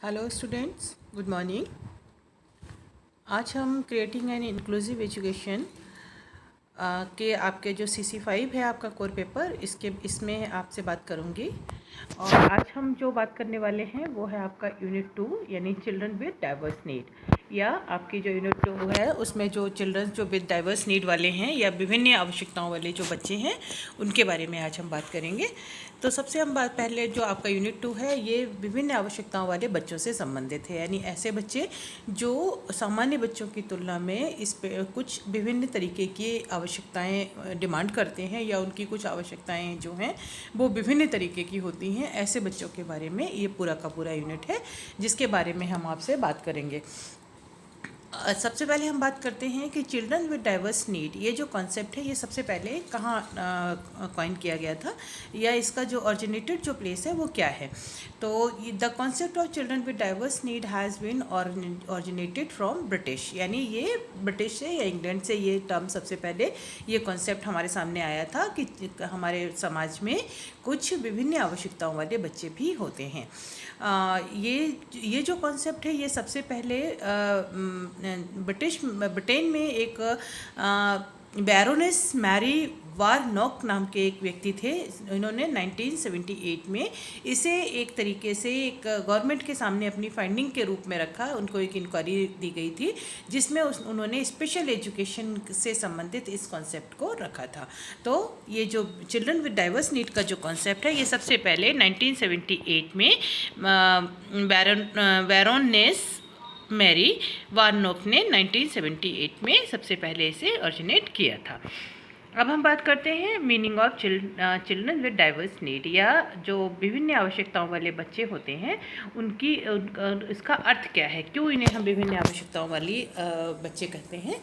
Hello students, good morning. आज हम creating an inclusive education के आपके जो CC5 है आपका कोर पेपर, इसमें आपसे बात करूंगी। और आज हम जो बात करने वाले हैं वो है आपका यूनिट 2 यानी चिल्ड्रन विद डाइवर्स नीड, या आपकी जो यूनिट 2 है उसमें जो चिल्ड्रन जो विद डाइवर्स नीड वाले हैं या विभिन्न आवश्यकताओं वाले जो बच्चे हैं उनके बारे में आज हम बात करेंगे। तो सबसे हम बात पहले जो आपका यूनिट 2 है ये विभिन्न आवश्यकताओं वाले बच्चों से संबंधित है, यानी ऐसे बच्चे जो सामान्य बच्चों की तुलना में इस पे कुछ विभिन्न तरीके की आवश्यकताएं डिमांड करते हैं या उनकी कुछ आवश्यकताएं जो हैं वो विभिन्न तरीके की होती हैं। ऐसे बच्चों के बारे में ये पूरा का पूरा यूनिट है जिसके बारे में हम आपसे बात करेंगे। सबसे पहले हम बात करते हैं कि चिल्ड्रन विद डाइवर्स नीड, ये जो कॉन्सेप्ट है ये सबसे पहले कहाँ कॉइन किया गया था या इसका जो ऑरिजिनेटेड जो प्लेस है वो क्या है। तो the concept of children with diverse need has been originated from British, यानी ये ब्रिटिश से या इंग्लैंड से ये टर्म सबसे पहले ये कॉन्सेप्ट हमारे सामने आया था कि हमारे समाज में कुछ विभिन्न आवश्यकताओं वाले बच्चे भी होते हैं। ये जो कॉन्सेप्ट है ये सबसे पहले ब्रिटेन में एक बैरोनेस मैरी वारनॉक नाम के एक व्यक्ति थे। इन्होंने 1978 में इसे एक तरीके से एक गवर्नमेंट के सामने अपनी फाइंडिंग के रूप में रखा। उनको एक इंक्वायरी दी गई थी जिसमें उन्होंने स्पेशल एजुकेशन से संबंधित इस कॉन्सेप्ट को रखा था। तो ये जो चिल्ड्रन विद डाइवर्स नीड का जो कॉन्सेप्ट है ये सबसे पहले 1978 में बैरोनेस मैरी वारनॉक ने 1978 में सबसे पहले इसे ओरिजिनेट किया था। अब हम बात करते हैं meaning of children with diverse need, या जो विभिन्न आवश्यकताओं वाले बच्चे होते हैं इसका अर्थ क्या है, क्यों इन्हें हम विभिन्न आवश्यकताओं वाली बच्चे कहते हैं।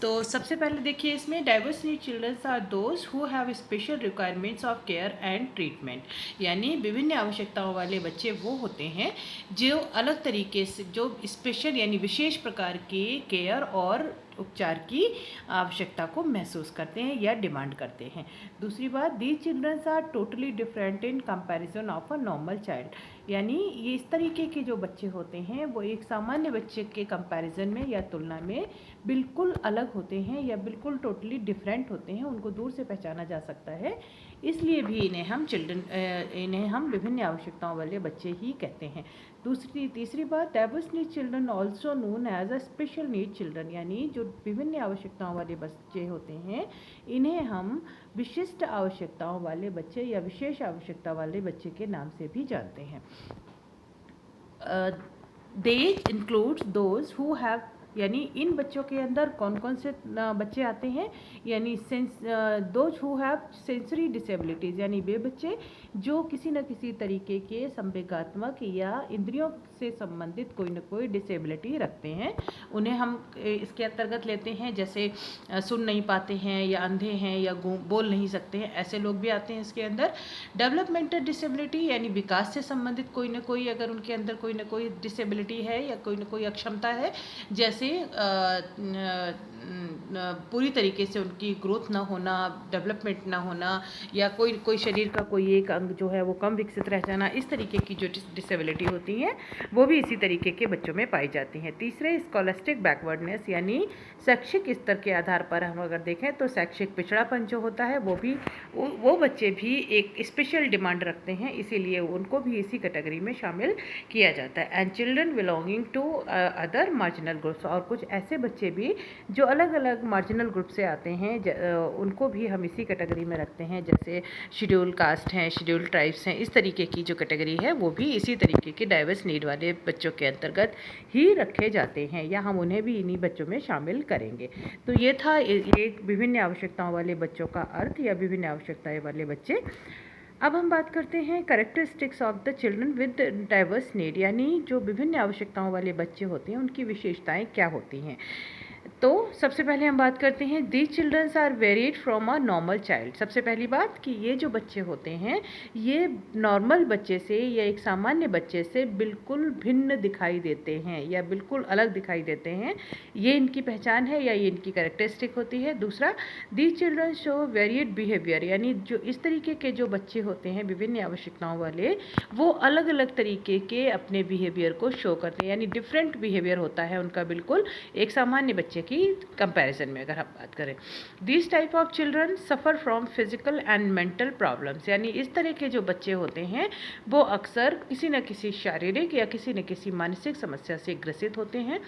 तो सबसे पहले देखिए इसमें diverse need children are those who have special requirements of care and treatment, यानी विभिन्न आवश्यकताओं वाले बच्चे वो होते हैं जो अलग तरीके से जो स्पेशल यानी विशेष प्रकार की केयर और उपचार की आवश्यकता को महसूस करते हैं या डिमांड करते हैं। दूसरी बात, these childrens are totally different in comparison of a normal child, यानी ये इस तरीके के जो बच्चे होते हैं वो एक सामान्य बच्चे के कंपैरिजन में या तुलना में बिल्कुल अलग होते हैं या बिल्कुल टोटली डिफरेंट होते हैं, उनको दूर से पहचाना जा सकता है। इसलिए भी इन्हें हम विभिन्न आवश्यकताओं वाले बच्चे ही कहते हैं। तीसरी बात, diverse need children also known as a special need children, यानी जो विभिन्न आवश्यकताओं वाले बच्चे होते हैं इन्हें हम विशिष्ट आवश्यकताओं वाले बच्चे या विशेष आवश्यकता वाले बच्चे के नाम से भी जानते हैं। दे इंक्लूड्स दोज हु हैव, यानी इन बच्चों के अंदर कौन कौन से बच्चे आते हैं, यानी those who have sensory disabilities, यानी वे बच्चे जो किसी न किसी तरीके के संवेगात्मक या इंद्रियों से संबंधित कोई न कोई डिसेबिलिटी रखते हैं, उन्हें हम इसके अंतर्गत लेते हैं। जैसे सुन नहीं पाते हैं या अंधे हैं या बोल नहीं सकते हैं, ऐसे लोग भी आते हैं इसके अंदर। डेवलपमेंटल डिसेबिलिटी, यानी विकास से संबंधित कोई न कोई अगर उनके अंदर कोई न कोई डिसेबिलिटी है या कोई न कोई अक्षमता है, जैसे पूरी तरीके से उनकी ग्रोथ ना होना, डेवलपमेंट ना होना, या कोई शरीर का कोई एक अंग जो है वो कम विकसित रह जाना, इस तरीके की जो डिसेबिलिटी होती हैं वो भी इसी तरीके के बच्चों में पाई जाती हैं। तीसरे, स्कॉलस्टिक बैकवर्डनेस, यानी शैक्षिक स्तर के आधार पर हम अगर देखें तो शैक्षिक पिछड़ापन जो होता है वो बच्चे भी एक स्पेशल डिमांड रखते हैं, इसीलिए उनको भी इसी कैटेगरी में शामिल किया जाता है। And children belonging to other marginal groups, और कुछ ऐसे बच्चे भी जो अलग अलग मार्जिनल ग्रुप से आते हैं उनको भी हम इसी कैटेगरी में रखते हैं, जैसे शेड्यूल कास्ट हैं, शेड्यूल ट्राइब्स हैं, इस तरीके की जो कैटेगरी है वो भी इसी तरीके के डाइवर्स नीड वाले बच्चों के अंतर्गत ही रखे जाते हैं, या हम उन्हें भी इन्हीं बच्चों में शामिल करेंगे। तो ये था ये विभिन्न आवश्यकताओं वाले बच्चों का अर्थ या विभिन्न आवश्यकताएं वाले बच्चे। अब हम बात करते हैं characteristics of the children with diverse need, यानी जो विभिन्न आवश्यकताओं वाले बच्चे होते हैं उनकी विशेषताएं क्या होती हैं। तो सबसे पहले हम बात करते हैं these childrens are varied from a normal child. सबसे पहली बात कि ये जो बच्चे होते हैं ये नॉर्मल बच्चे से या एक सामान्य बच्चे से बिल्कुल भिन्न दिखाई देते हैं या बिल्कुल अलग दिखाई देते हैं। ये इनकी पहचान है या ये इनकी कैरेक्टरिस्टिक होती है। दूसरा, these children show varied behaviour, यानी जो इस तरीके के जो बच्चे होते हैं विभिन्न आवश्यकताओं वाले, वो अलग अलग तरीके के अपने बिहेवियर को शो करते हैं, यानी डिफरेंट बिहेवियर होता है उनका बिल्कुल एक सामान्य बच्चे की कंपैरिजन में अगर हम बात करें। This type of children suffer from physical and mental problems, यानी इस तरह के जो बच्चे होते हैं वो अक्सर किसी न किसी शारीरिक या किसी न किसी मानसिक समस्या से ग्रसित होते हैं।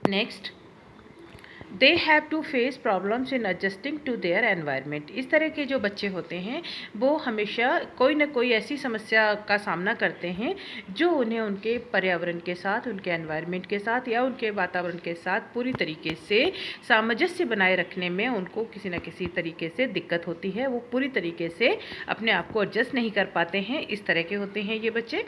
Next, they have to face problems in adjusting to their environment. इस तरह के जो बच्चे होते हैं वो हमेशा कोई ना कोई ऐसी समस्या का सामना करते हैं जो उन्हें उनके पर्यावरण के साथ, उनके एनवायरनमेंट के साथ या उनके वातावरण के साथ पूरी तरीके से सामंजस्य बनाए रखने में उनको किसी न किसी तरीके से दिक्कत होती है। वो पूरी तरीके से अपने आप को एडजस्ट नहीं कर पाते हैं। इस तरह के होते हैं ये बच्चे।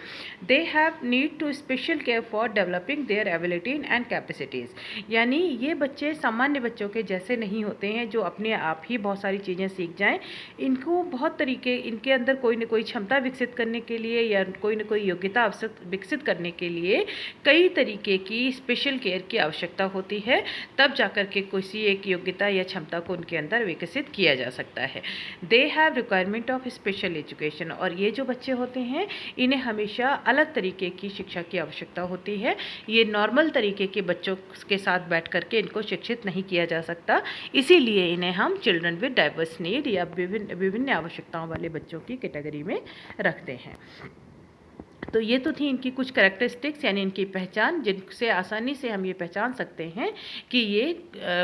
They have need to special care for developing their ability and capacities, यानी ये बच्चे सामान्य बच्चों के जैसे नहीं होते हैं जो अपने आप ही बहुत सारी चीज़ें सीख जाएं। इनको बहुत तरीके, इनके अंदर कोई न कोई क्षमता विकसित करने के लिए या कोई न कोई योग्यता विकसित करने के लिए कई तरीके की स्पेशल केयर की आवश्यकता होती है, तब जाकर के किसी एक योग्यता या क्षमता को उनके अंदर विकसित किया जा सकता है। They have requirement of special education, और ये जो बच्चे होते हैं इन्हें हमेशा अलग तरीके की शिक्षा की आवश्यकता होती है। ये नॉर्मल तरीके के बच्चों के साथ बैठ करके इनको शिक्षित नहीं किया जा सकता, इसीलिए इन्हें हम चिल्ड्रन विद डाइवर्स नीड या विभिन्न आवश्यकताओं वाले बच्चों की कैटेगरी में रखते हैं। तो ये तो थी इनकी कुछ कैरेक्टरिस्टिक्स, यानी इनकी पहचान, जिनसे आसानी से हम ये पहचान सकते हैं कि ये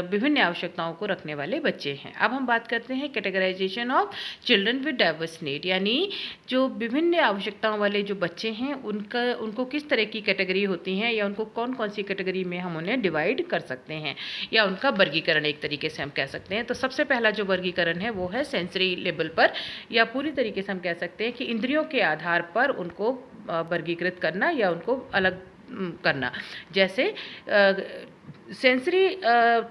विभिन्न आवश्यकताओं को रखने वाले बच्चे हैं। अब हम बात करते हैं categorisation of children with diverse need, यानी जो विभिन्न आवश्यकताओं वाले जो बच्चे हैं उनको किस तरह की कैटेगरी होती हैं या उनको कौन कौन सी कैटेगरी में हम उन्हें डिवाइड कर सकते हैं या उनका वर्गीकरण एक तरीके से हम कह सकते हैं। तो सबसे पहला जो वर्गीकरण है वो है सेंसरी लेवल पर, या पूरी तरीके से हम कह सकते हैं कि इंद्रियों के आधार पर उनको वर्गीकृत करना या उनको अलग करना। जैसे सेंसरी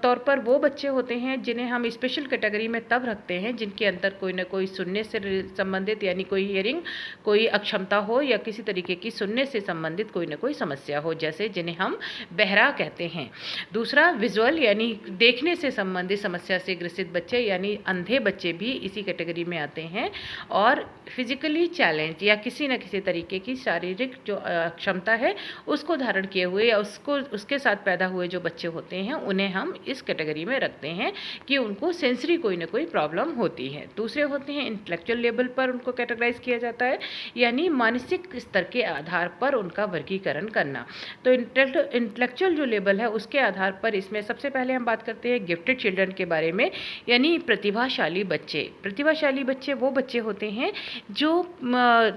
तौर पर वो बच्चे होते हैं जिन्हें हम स्पेशल कैटेगरी में तब रखते हैं जिनके अंदर कोई ना कोई सुनने से संबंधित, यानी कोई हियरिंग, कोई अक्षमता हो या किसी तरीके की सुनने से संबंधित कोई ना कोई समस्या हो, जैसे जिन्हें हम बहरा कहते हैं। दूसरा, विजुअल, यानी देखने से संबंधित समस्या से ग्रसित बच्चे, यानी अंधे बच्चे भी इसी कैटेगरी में आते हैं। और फिजिकली चैलेंज या किसी न किसी तरीके की शारीरिक जो क्षमता है उसको धारण किए हुए या उसके साथ पैदा हुए जो बच्चे होते हैं उन्हें हम इस कैटेगरी में रखते हैं कि उनको सेंसरी कोई ना कोई प्रॉब्लम होती है। दूसरे होते हैं इंटेलेक्चुअल लेवल पर, उनको कैटेगराइज किया जाता है, यानी मानसिक स्तर के आधार पर उनका वर्गीकरण करना। तो इंटेलेक्चुअल जो लेवल है उसके आधार पर इसमें सबसे पहले हम बात करते हैं गिफ्टेड चिल्ड्रन के बारे में, यानी प्रतिभाशाली बच्चे। प्रतिभाशाली बच्चे वो बच्चे होते हैं जो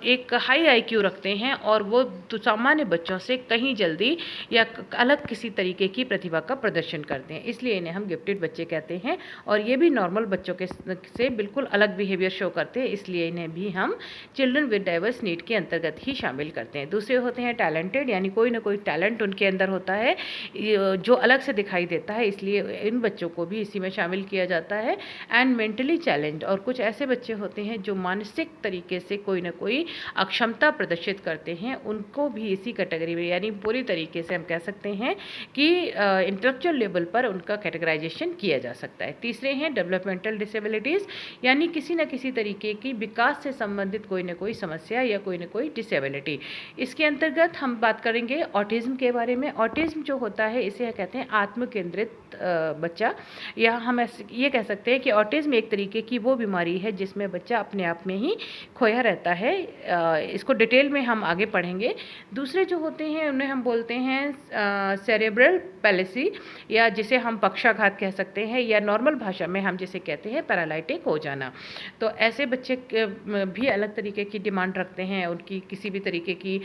एक हाई IQ रखते हैं और वो सामान्य बच्चों से कहीं जल्दी या अलग किसी तरीके की प्रतिभा का प्रदर्शन करते हैं, इसलिए इन्हें हम गिफ्टेड बच्चे कहते हैं। और ये भी नॉर्मल बच्चों के से बिल्कुल अलग बिहेवियर शो करते हैं, इसलिए इन्हें भी हम चिल्ड्रन विद डाइवर्स नीड के अंतर्गत ही शामिल करते हैं। दूसरे होते हैं टैलेंटेड, यानी कोई ना कोई टैलेंट उनके अंदर होता है जो अलग से दिखाई देता है, इसलिए इन बच्चों को भी इसी में शामिल किया जाता है। एंड मेंटली चैलेंज, और कुछ ऐसे बच्चे होते हैं जो मानसिक तरीके से कोई ना कोई अक्षमता प्रदर्शित करते हैं, उनको भी इसी कैटेगरी में, यानी पूरी तरीके से हम कह सकते हैं कि इंटेलेक्चुअल लेवल पर उनका कैटेगराइजेशन किया जा सकता है। तीसरे हैं डेवलपमेंटल डिसेबिलिटीज़, यानी किसी न किसी तरीके की विकास से संबंधित कोई न कोई समस्या या कोई न कोई डिसेबिलिटी। इसके अंतर्गत हम बात करेंगे ऑटिज्म के बारे में। ऑटिज्म जो होता है इसे कहते हैं आत्म केंद्रित बच्चा, या हम ये कह सकते हैं कि ऑटिज्म एक तरीके की वो बीमारी है जिसमें बच्चा अपने आप में ही खोया रहता है। इसको डिटेल में हम आगे पढ़ेंगे। दूसरे जो होते हैं उन्हें हम बोलते हैं सेरेब्रल पैलिसी, या जिसे हम पक्षाघात कह सकते हैं, या नॉर्मल भाषा में हम जिसे कहते हैं पैरालाइटिक हो जाना। तो ऐसे बच्चे भी अलग तरीके की डिमांड रखते हैं, उनकी किसी भी तरीके की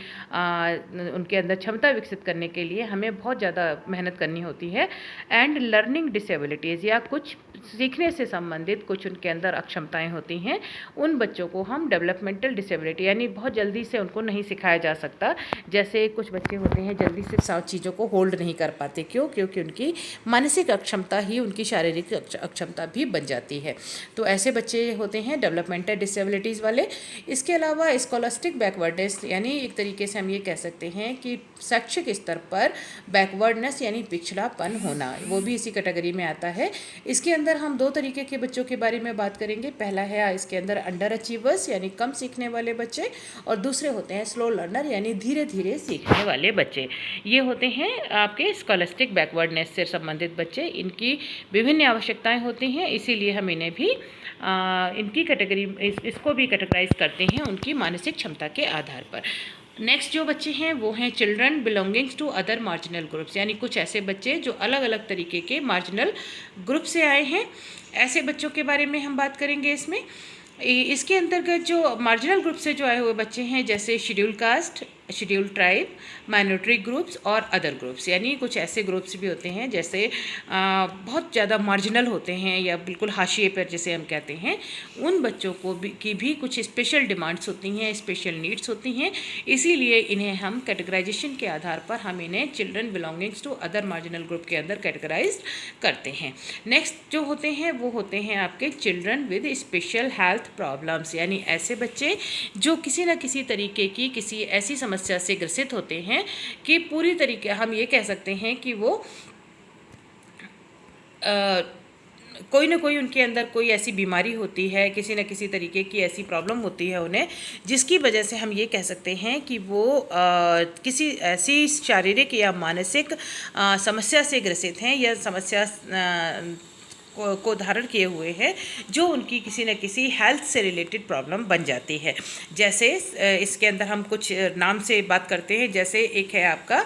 उनके अंदर क्षमता विकसित करने के लिए हमें बहुत ज़्यादा मेहनत करनी होती है। एंड लर्निंग डिसेबिलिटीज़, या कुछ सीखने से संबंधित कुछ उनके अंदर अक्षमताएं होती हैं, उन बच्चों को हम डेवलपमेंटल डिसेबिलिटी यानी बहुत जल्दी से उनको नहीं सिखाया जा सकता। जैसे कुछ बच्चे होते हैं जल्दी से सब चीज़ों को होल्ड नहीं कर पाते, क्यों? क्योंकि उनकी मानसिक अक्षमता ही उनकी शारीरिक अक्षमता भी बन जाती है। तो ऐसे बच्चे होते हैं डेवलपमेंटल डिसेबिलिटीज़ वाले। इसके अलावा स्कॉलस्टिक बैकवर्डनेस यानी एक तरीके से हम ये कह सकते हैं कि शैक्षिक स्तर पर बैकवर्डनेस यानी पिछड़ापन होना, वो भी इसी कैटेगरी में आता है। इसके अंदर हम दो तरीके के बच्चों के बारे में बात करेंगे। पहला है इसके अंदर अंडर अचीवर्स यानी कम सीखने वाले बच्चे, और दूसरे होते हैं स्लो लर्नर यानी धीरे धीरे सीखने वाले बच्चे। ये होते हैं आपके स्कॉलस्टिक बैकवर्डनेस से संबंधित बच्चे। इनकी विभिन्न आवश्यकताएं होती हैं, इसीलिए हम इन्हें भी इनकी कैटेगरी इसको भी कैटेगराइज करते हैं उनकी मानसिक क्षमता के आधार पर। नेक्स्ट जो बच्चे हैं वो हैं children belongings to other marginal groups, यानी कुछ ऐसे बच्चे जो अलग अलग तरीके के मार्जिनल ग्रुप से आए हैं। ऐसे बच्चों के बारे में हम बात करेंगे इसमें। इसके अंतर्गत जो मार्जिनल ग्रुप से जो आए हुए बच्चे हैं, जैसे schedule caste, schedule tribe, minority groups और अदर ग्रुप्स, यानी कुछ ऐसे ग्रुप्स भी होते हैं जैसे बहुत ज़्यादा मार्जिनल होते हैं या बिल्कुल हाशिए पर जिसे हम कहते हैं। उन बच्चों को की भी कुछ स्पेशल डिमांड्स होती हैं, स्पेशल नीड्स होती हैं, इसीलिए इन्हें हम कैटेगराइजेशन के आधार पर हम इन्हें children belongings to other marginal group के अंदर कैटेगराइज करते हैं। नेक्स्ट जो होते हैं वो होते हैं आपके children with special health problems, यानी ऐसे बच्चे जो किसी न किसी तरीके की किसी ऐसी समस्या से ग्रसित होते हैं कि पूरी तरीके हम ये कह सकते हैं कि वो कोई ना कोई उनके अंदर कोई ऐसी बीमारी होती है, किसी न किसी तरीके की ऐसी प्रॉब्लम होती है उन्हें, जिसकी वजह से हम ये कह सकते हैं कि वो किसी ऐसी शारीरिक या मानसिक समस्या से ग्रसित हैं या समस्या को धारण किए हुए हैं, जो उनकी किसी न किसी हेल्थ से रिलेटेड प्रॉब्लम बन जाती है। जैसे इसके अंदर हम कुछ नाम से बात करते हैं, जैसे एक है आपका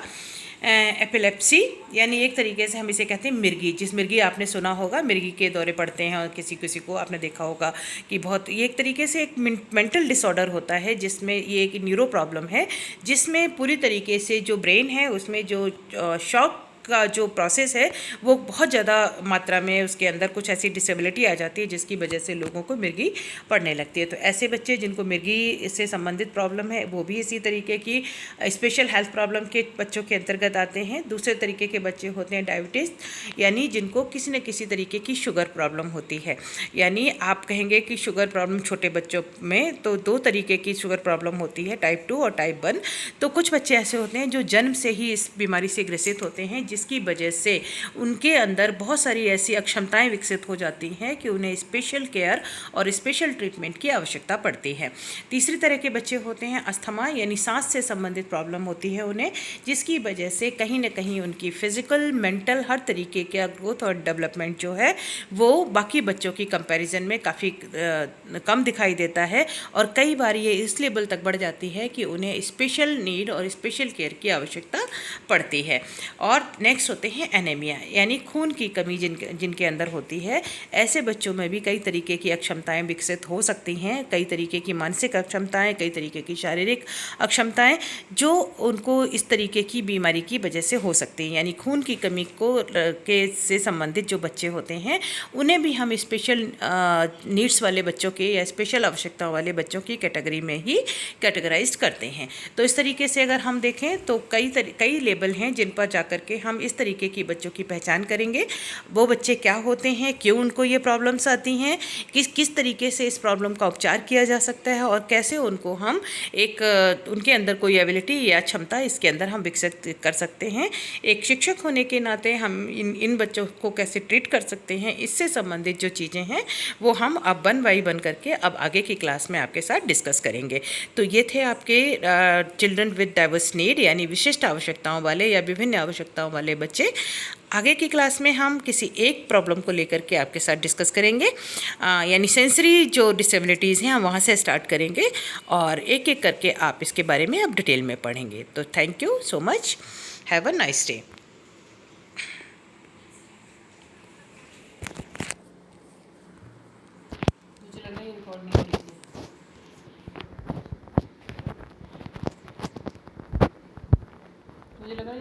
एपिलेप्सी, यानी एक तरीके से हम इसे कहते हैं मिर्गी। जिस मिर्गी आपने सुना होगा, मिर्गी के दौरे पड़ते हैं और किसी किसी को आपने देखा होगा कि बहुत, ये एक तरीके से एक मेंटल डिसऑर्डर होता है, जिसमें ये एक न्यूरो प्रॉब्लम है, जिसमें पूरी तरीके से जो ब्रेन है उसमें जो शॉक का जो प्रोसेस है वो बहुत ज़्यादा मात्रा में उसके अंदर कुछ ऐसी डिसेबिलिटी आ जाती है जिसकी वजह से लोगों को मिर्गी पड़ने लगती है। तो ऐसे बच्चे जिनको मिर्गी से संबंधित प्रॉब्लम है वो भी इसी तरीके की स्पेशल हेल्थ प्रॉब्लम के बच्चों के अंतर्गत आते हैं। दूसरे तरीके के बच्चे होते हैं डायबिटीज़, यानी जिनको किसी न किसी तरीके की शुगर प्रॉब्लम होती है। यानी आप कहेंगे कि शुगर प्रॉब्लम छोटे बच्चों में तो दो तरीके की शुगर प्रॉब्लम होती है, टाइप 2 और टाइप 1। तो कुछ बच्चे ऐसे होते हैं जो जन्म से ही इस बीमारी से ग्रसित होते हैं, जिसकी वजह से उनके अंदर बहुत सारी ऐसी अक्षमताएं विकसित हो जाती हैं कि उन्हें स्पेशल केयर और स्पेशल ट्रीटमेंट की आवश्यकता पड़ती है। तीसरी तरह के बच्चे होते हैं अस्थमा, यानी सांस से संबंधित प्रॉब्लम होती है उन्हें, जिसकी वजह से कहीं ना कहीं उनकी फिजिकल, मेंटल हर तरीके का ग्रोथ और डेवलपमेंट जो है वो बाकी बच्चों की कंपैरिजन में काफ़ी कम दिखाई देता है, और कई बार ये इस लेवल तक बढ़ जाती है कि उन्हें स्पेशल नीड और स्पेशल केयर की आवश्यकता पड़ती है। और नेक्स्ट होते हैं एनीमिया, यानी खून की कमी जिनके अंदर होती है। ऐसे बच्चों में भी कई तरीके की अक्षमताएं विकसित हो सकती हैं, कई तरीके की मानसिक अक्षमताएं, कई तरीके की शारीरिक अक्षमताएं, जो उनको इस तरीके की बीमारी की वजह से हो सकती हैं। यानी खून की कमी से संबंधित जो बच्चे होते हैं उन्हें भी हम स्पेशल नीड्स वाले बच्चों के या स्पेशल आवश्यकताओं वाले बच्चों की कैटेगरी में ही कैटेगराइज करते हैं। तो इस तरीके से अगर हम देखें तो कई लेबल हैं जिन पर जाकर के हम इस तरीके की बच्चों की पहचान करेंगे। वो बच्चे क्या होते हैं, क्यों उनको ये प्रॉब्लम्स आती हैं, किस तरीके से इस प्रॉब्लम का उपचार किया जा सकता है, और कैसे उनको हम एक उनके अंदर कोई एबिलिटी या क्षमता इसके अंदर हम विकसित कर सकते हैं। एक शिक्षक होने के नाते हम इन बच्चों को कैसे ट्रीट कर सकते हैं, इससे संबंधित जो चीज़ें हैं वो हम अब 1 बाय 1 करके अब आगे की क्लास में आपके साथ डिस्कस करेंगे। तो ये थे आपके चिल्ड्रन विद डाइवर्स नीड, यानी विशिष्ट आवश्यकताओं वाले या विभिन्न आवश्यकताओं वाले बच्चे। आगे की क्लास में हम किसी एक प्रॉब्लम को लेकर के आपके साथ डिस्कस करेंगे, यानी सेंसरी जो डिसेबिलिटीज़ हैं हम वहाँ से स्टार्ट करेंगे, और एक एक करके आप इसके बारे में अब डिटेल में पढ़ेंगे। तो thank you so much, have a nice day. मुझे लग रहा है ये रिकॉर्ड नहीं हो रही है। मुझे लगा